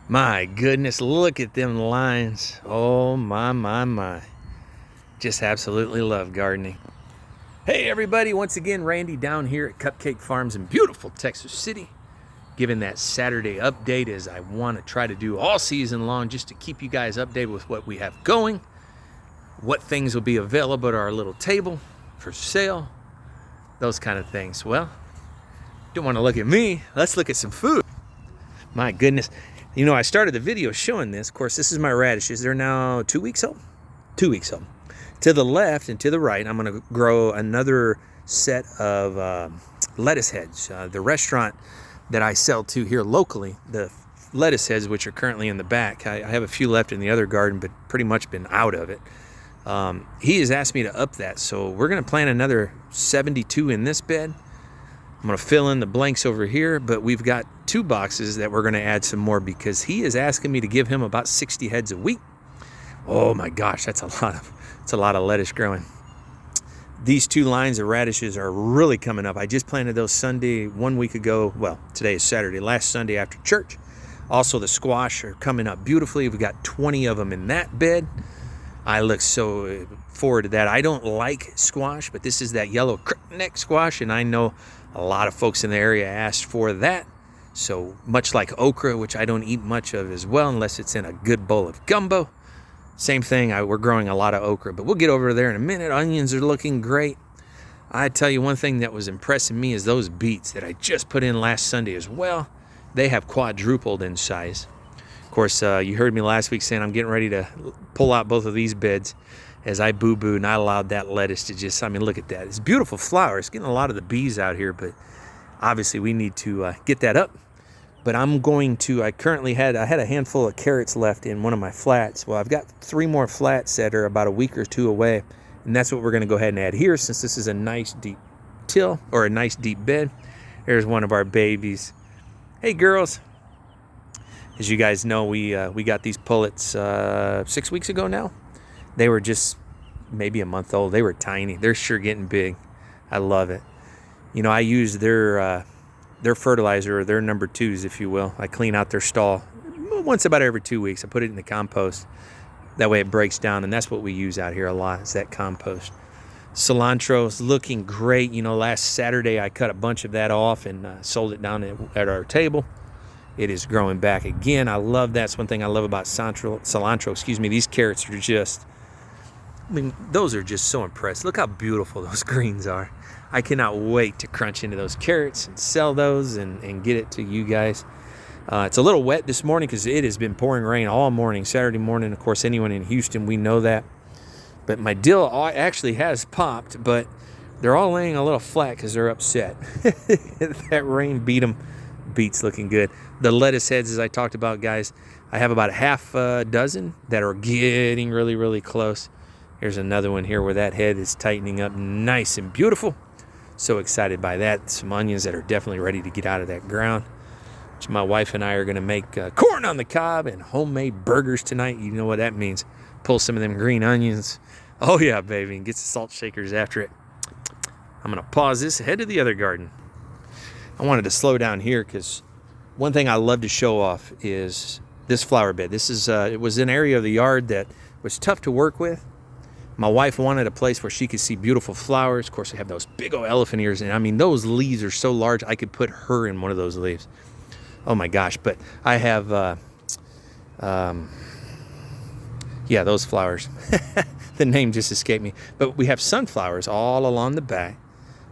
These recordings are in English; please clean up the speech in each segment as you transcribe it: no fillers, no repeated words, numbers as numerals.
My goodness, look at them lines. Oh my. Just absolutely love gardening. Hey everybody, once again, Randy down here at Cupcake Farms in beautiful Texas City, giving that Saturday update as I want to try to do all season long, just to keep you guys updated with what we have going, what things will be available at our little table for sale, those kind of things. Well, don't want to look at me, let's look at some food. My goodness. You know, I started the video showing this. Of course, this is my radishes. They're now 2 weeks old. 2 weeks old. To the left and to the right, I'm going to grow another set of lettuce heads. The restaurant that I sell to here locally, the lettuce heads, which are currently in the back, I have a few left in the other garden, but pretty much been out of it. He has asked me to up that, so we're going to plant another 72 in this bed. I'm going to fill in the blanks over here, but we've got 2 boxes that we're going to add some more because he is asking me to give him about 60 heads a week. Oh my gosh, that's a lot of lettuce growing. These 2 lines of radishes are really coming up. I just planted those Sunday 1 week ago. Well, today is Saturday, last Sunday after church. Also, the squash are coming up beautifully. We've got 20 of them in that bed. I look so forward to that. I don't like squash, but this is that yellow crookneck squash, and I know a lot of folks in the area asked for that. So much like okra, which I don't eat much of as well unless it's in a good bowl of gumbo. Same thing, we're growing a lot of okra, but we'll get over there in a minute. Onions are looking great. I tell you, one thing that was impressing me is those beets that I just put in last Sunday as well. They have quadrupled in size. Of course, you heard me last week saying I'm getting ready to pull out both of these beds as I boo-booed and I allowed that lettuce to just, I mean, look at that. It's beautiful flowers. Getting a lot of the bees out here, but obviously we need to get that up. But I'm going to, I had a handful of carrots left in one of my flats. Well, I've got 3 more flats that are about a week or 2 away, and that's what we're going to go ahead and add here since this is a nice deep till, or a nice deep bed. There's one of our babies. Hey girls. As you guys know, we got these pullets 6 weeks ago now. They were just maybe a month old. They were tiny. They're sure getting big. I love it. You know, I use their fertilizer, or their number 2s, if you will. I clean out their stall once about every 2 weeks. I put it in the compost. That way it breaks down, and that's what we use out here a lot, is that compost. Cilantro is looking great. You know, last Saturday I cut a bunch of that off and sold it down at our table. It is growing back again. I love that. That's one thing I love about cilantro. These carrots are just, I mean, those are just so impressive. Look how beautiful those greens are. I cannot wait to crunch into those carrots and sell those and get it to you guys. It's a little wet this morning because it has been pouring rain all morning, Saturday morning. Of course, anyone in Houston, we know that. But my dill actually has popped, but they're all laying a little flat because they're upset. That rain beat them. Beets looking good. The lettuce heads, as I talked about, guys, I have about a half dozen that are getting really, really close. Here's another one here where that head is tightening up nice and beautiful. So excited by that. Some onions that are definitely ready to get out of that ground. Which my wife and I are going to make corn on the cob and homemade burgers tonight. You know what that means. Pull some of them green onions. Oh yeah, baby. And get the salt shakers after it. I'm going to pause this, head to the other garden. I wanted to slow down here because one thing I love to show off is this flower bed. This is it was an area of the yard that was tough to work with. My wife wanted a place where she could see beautiful flowers. Of course, I have those big old elephant ears, and I mean, those leaves are so large, I could put her in one of those leaves. Oh my gosh, but I have, yeah, those flowers. The name just escaped me. But we have sunflowers all along the back,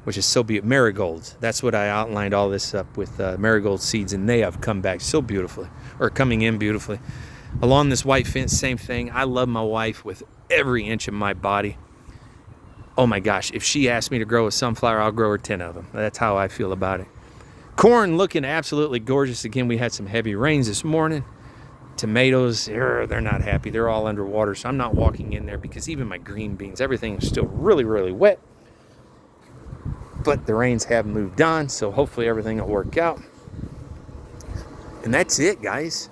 which is so beautiful. Marigolds. That's what I outlined all this up with, marigold seeds, and they have come back so beautifully, or coming in beautifully. Along this white fence, same thing. I love my wife with every inch of my body. Oh my gosh, if she asked me to grow a sunflower, I'll grow her 10 of them. That's how I feel about it. Corn looking absolutely gorgeous. Again, we had some heavy rains this morning. Tomatoes, they're not happy. They're all underwater, so I'm not walking in there because even my green beans, everything is still really, really wet. But the rains have moved on, so hopefully everything will work out. And that's it, guys.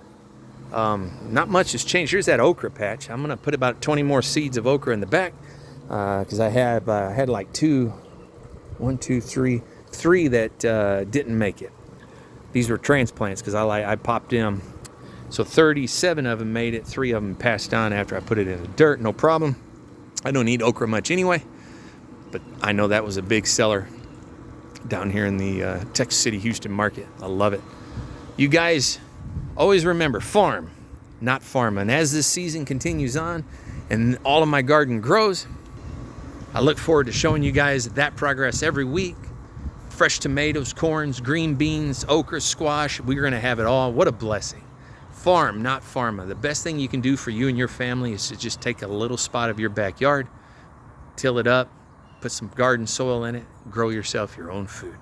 Not much has changed. Here's that okra patch. I'm going to put about 20 more seeds of okra in the back because I had like 3 that didn't make it. These were transplants because I popped them So 37 of them made it. 3 of them passed on after I put it in the dirt. No problem. I don't eat okra much anyway, but I know that was a big seller down here in the Texas City, Houston market. I love it. You guys always remember, farm, not pharma. And as this season continues on and all of my garden grows, I look forward to showing you guys that progress every week. Fresh tomatoes, corns, green beans, okra, squash. We're going to have it all. What a blessing. Farm, not pharma. The best thing you can do for you and your family is to just take a little spot of your backyard, till it up, put some garden soil in it, grow yourself your own food.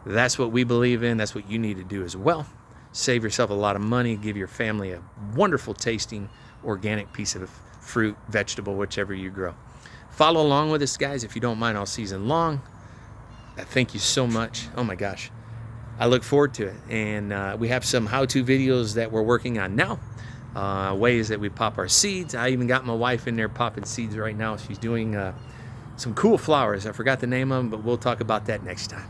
That's what we believe in. That's what you need to do as well. Save yourself a lot of money. Give your family a wonderful tasting organic piece of fruit, vegetable, whichever you grow. Follow along with us, guys, if you don't mind, all season long. Thank you so much. Oh my gosh. I look forward to it. And we have some how-to videos that we're working on now. Ways that we pop our seeds. I even got my wife in there popping seeds right now. She's doing some cool flowers. I forgot the name of them, but we'll talk about that next time.